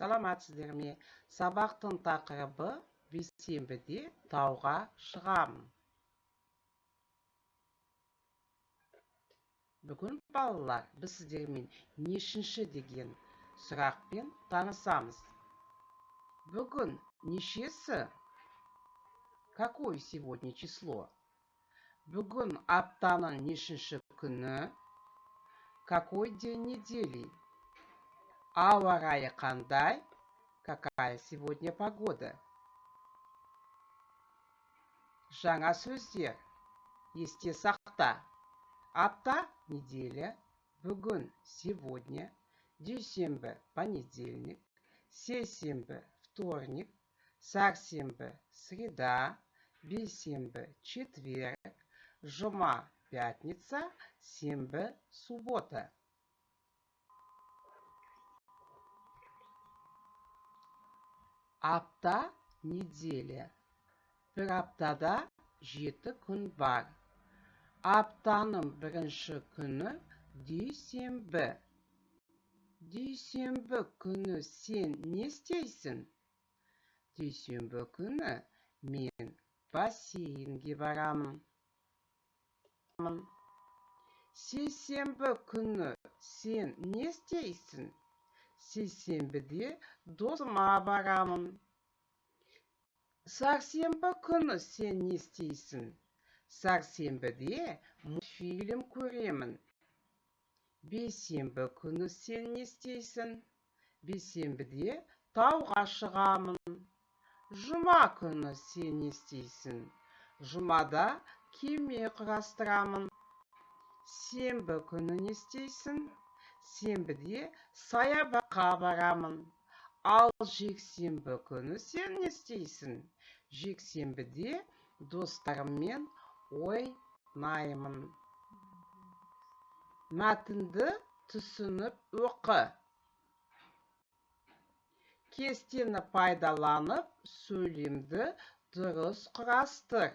Саламатсыздар ме? Сабақтың тақырыбы бейсенбіде тауға шығамын. Бүгін балалар, біз сіздермен нешінші деген сұрақпен танысамыз. Бүгін нешесі? Какое сегодня число? Бүгін аптаның нешінші күні? Какой день недели? Ауа райы қандай? Какая сегодня погода? Жаңа сөздер. Есте сақта. Апта, неделя. Бүгін, сегодня. Дүйсенбі, понедельник. Сейсенбі, вторник. Сәрсенбі, среда. Бейсенбі, четверг. Жұма, пятница. Сенбі, суббота. Апта, неделя. Bir аптада 7 күн бар. Аптаның бірінші күні дүйсенбі. Дүйсенбі күні сен не істейсің? Дүйсенбі күні мен бассейнге барамын. Сейсенбі күні сен не істейсің? Сейсенбіде досыма барамын. Сәрсенбі күні сен не істейсің? Сәрсенбіде мультфильм көремін. Бейсенбі күні сен не істейсің? Бейсенбіде тауға шығамын. Жұма күні сен не істейсің? Жұмада кеме құрастырамын. Сенбі күні не істейсің? Сенбіде саябаққа барамын. Ал жексенбі күні сен не істейсің? Жексенбіде достарыммен ойнаймын. Мәтінді түсініп оқы. Кестені пайдаланып, сөйлемді дұрыс құрастыр.